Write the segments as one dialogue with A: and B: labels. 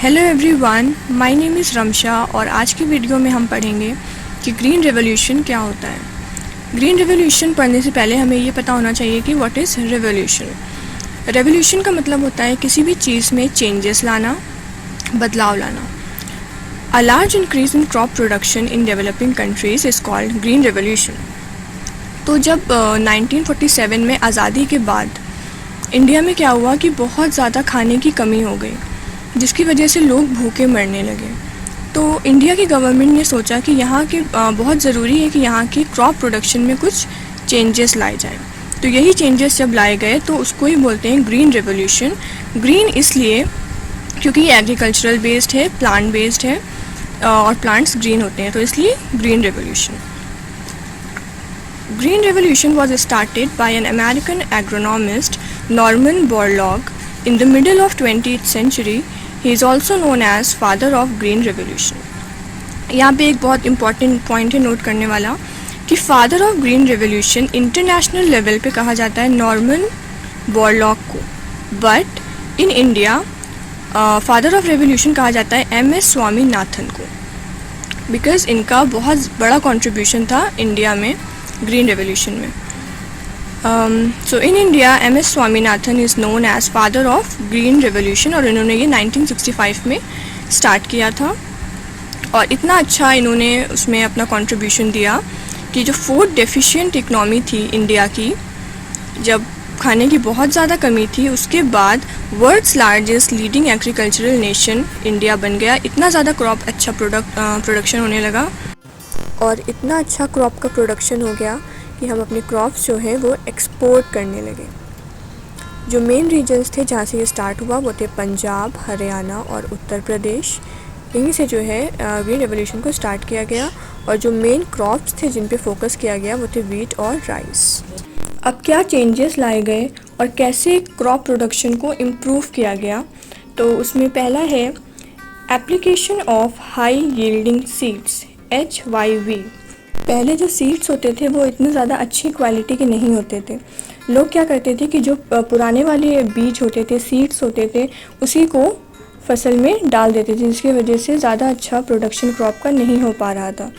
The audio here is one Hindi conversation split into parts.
A: Hello everyone, my name is Ramsha और आज की वीडियो में हम पढ़ेंगे कि ग्रीन रेवोल्यूशन क्या होता है। ग्रीन रेवोल्यूशन पढ़ने से पहले हमें ये पता होना चाहिए कि व्हाट इज़ रेवोल्यूशन। रेवोल्यूशन का मतलब होता है किसी भी चीज़ में चेंजेस लाना, बदलाव लाना। A large increase in crop production in developing countries is called green revolution. तो जब 1947 में आज़ादी के बाद इंडिया में क्या हुआ कि बहुत ज़्यादा खाने की कमी हो गई, जिसकी वजह से लोग भूखे मरने लगे। तो इंडिया की गवर्नमेंट ने सोचा कि यहाँ के बहुत ज़रूरी है कि यहाँ की क्रॉप प्रोडक्शन में कुछ चेंजेस लाए जाए। तो यही चेंजेस जब लाए गए तो उसको ही बोलते हैं ग्रीन रेवोल्यूशन। ग्रीन इसलिए क्योंकि ये एग्रीकल्चरल बेस्ड है, प्लांट बेस्ड है और प्लांट्स ग्रीन होते हैं, तो इसलिए green revolution. Green Revolution was started by an American agronomist Norman Borlaug in the middle of 20th century. He is also known as father of Green Revolution. यहाँ पे एक बहुत इम्पॉर्टेंट पॉइंट है नोट करने वाला कि father of green revolution international level पे कहा जाता है नॉर्मन बॉरलॉग को, but in India father of revolution कहा जाता है MS स्वामीनाथन को, बिकॉज इनका बहुत बड़ा कंट्रीब्यूशन था इंडिया में ग्रीन रेवोल्यूशन में। So in India MS Swaminathan is known as father of green revolution और इन्होंने ये 1965 में स्टार्ट किया था। और इतना अच्छा इन्होंने उसमें अपना कंट्रीब्यूशन दिया कि जो फूड डेफिशिएंट इकनॉमी थी इंडिया की, जब खाने की बहुत ज़्यादा कमी थी, उसके बाद world's largest leading agricultural nation India बन गया। इतना ज़्यादा क्रॉप अच्छा प्रोडक्शन होने लगा और इतना अच्छा क्रॉप का प्रोडक्शन हो गया कि हम अपने क्रॉप्स जो है वो एक्सपोर्ट करने लगे। जो मेन रीजन्स थे जहाँ से ये स्टार्ट हुआ वो थे पंजाब, हरियाणा और उत्तर प्रदेश। यहीं से जो है ग्रीन रेवोल्यूशन को स्टार्ट किया गया और जो मेन क्रॉप्स थे जिन पे फोकस किया गया वो थे वीट और राइस। अब क्या चेंजेस लाए गए और कैसे क्रॉप प्रोडक्शन को इम्प्रूव किया गया, तो उसमें पहला है application of high yielding seeds HYV। पहले जो सीड्स होते थे वो इतने ज़्यादा अच्छी क्वालिटी के नहीं होते थे। लोग क्या करते थे कि जो पुराने वाले बीज होते थे, सीड्स होते थे, उसी को फसल में डाल देते थे, जिसकी वजह से ज़्यादा अच्छा प्रोडक्शन क्रॉप का नहीं हो पा रहा था।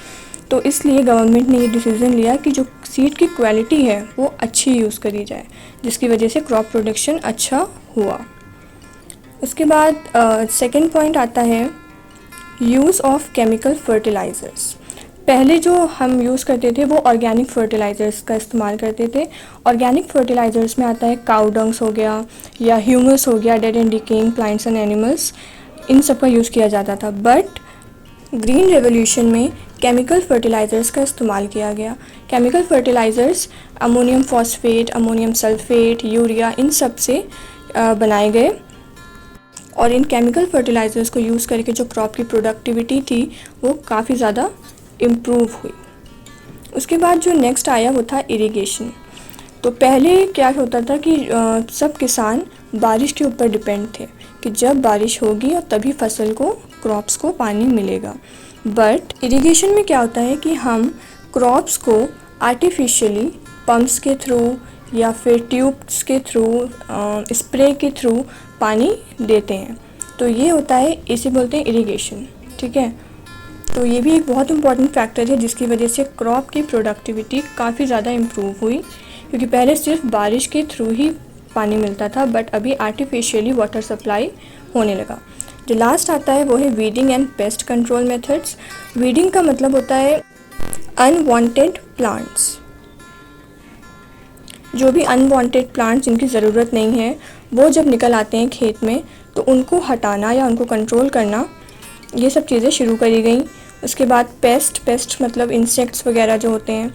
A: तो इसलिए गवर्नमेंट ने ये डिसीज़न लिया कि जो सीड की क्वालिटी है वो अच्छी यूज़ करी जाए, जिसकी वजह से क्रॉप प्रोडक्शन अच्छा हुआ। उसके बाद सेकेंड पॉइंट आता है यूज़ ऑफ केमिकल फर्टिलाइज़र्स। पहले जो हम यूज़ करते थे वो ऑर्गेनिक फर्टिलाइज़र्स का इस्तेमाल करते थे। ऑर्गेनिक फर्टिलाइज़र्स में आता है काउ डंग्स हो गया या ह्यूमस हो गया, dead and decaying plants and animals, इन सब का यूज़ किया जाता था। बट ग्रीन रेवोल्यूशन में केमिकल फर्टिलाइज़र्स का इस्तेमाल किया गया। Chemical fertilizers ammonium phosphate, ammonium sulphate, urea, इन सब से बनाए गए और इन केमिकल फर्टिलाइज़र्स को यूज़ करके जो क्रॉप की प्रोडक्टिविटी थी वो काफ़ी ज़्यादा इम्प्रूव हुई। उसके बाद जो नेक्स्ट आया वो था इरिगेशन। तो पहले क्या होता था कि सब किसान बारिश के ऊपर डिपेंड थे कि जब बारिश होगी और तभी फसल को, क्रॉप्स को पानी मिलेगा। बट इरिगेशन में क्या होता है कि हम क्रॉप्स को आर्टिफिशियली पम्प्स के थ्रू या फिर ट्यूब्स के थ्रू, स्प्रे के थ्रू पानी देते हैं। तो ये होता है, इसे बोलते हैं इरिगेशन। ठीक है, तो ये भी एक बहुत इंपॉर्टेंट फैक्टर है जिसकी वजह से क्रॉप की प्रोडक्टिविटी काफ़ी ज़्यादा इम्प्रूव हुई, क्योंकि पहले सिर्फ बारिश के थ्रू ही पानी मिलता था, बट अभी आर्टिफिशियली वाटर सप्लाई होने लगा। जो लास्ट आता है वो है weeding and pest control methods. Weeding का मतलब होता है अनवांटेड प्लांट्स। जो भी अनवांटेड प्लांट्स जिनकी ज़रूरत नहीं है वो जब निकल आते हैं खेत में तो उनको हटाना या उनको कंट्रोल करना, ये सब चीज़ें शुरू करी गई। उसके बाद पेस्ट मतलब इंसेक्ट्स वगैरह जो होते हैं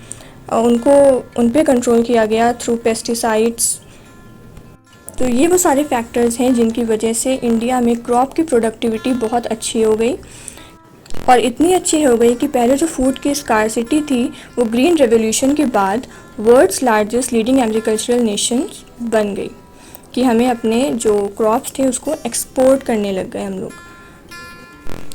A: उन पे कंट्रोल किया गया थ्रू पेस्टिसाइड्स। तो ये वो सारे फैक्टर्स हैं जिनकी वजह से इंडिया में क्रॉप की प्रोडक्टिविटी बहुत अच्छी हो गई और इतनी अच्छी हो गई कि पहले जो फूड की स्कार्सिटी थी वो ग्रीन रेवोल्यूशन के बाद world's largest leading agricultural nations बन गई, कि हमें अपने जो क्रॉप्स थे उसको एक्सपोर्ट करने लग गए हम लोग।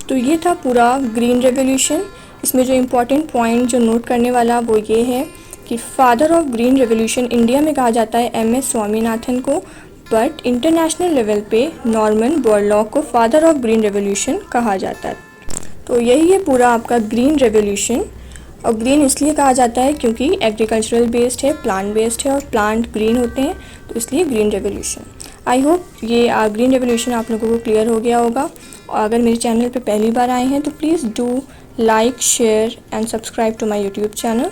A: तो ये था पूरा ग्रीन रेवोल्यूशन। इसमें जो इम्पोर्टेंट पॉइंट जो नोट करने वाला वो ये है कि father of green revolution India में कहा जाता है MS स्वामीनाथन को, बट इंटरनेशनल लेवल पे नॉर्मन बोरलॉग को फादर ऑफ ग्रीन रेवोल्यूशन कहा जाता है। तो यही है पूरा आपका ग्रीन रेवोल्यूशन। और ग्रीन इसलिए कहा जाता है क्योंकि एग्रीकल्चरल बेस्ड है, प्लांट बेस्ड है और प्लांट ग्रीन होते हैं, तो इसलिए ग्रीन रेवोल्यूशन। आई होप ये ग्रीन रेवोल्यूशन आप लोगों को क्लियर हो गया होगा। और अगर मेरे चैनल पे पहली बार आए हैं तो please do like, share and subscribe to my YouTube channel.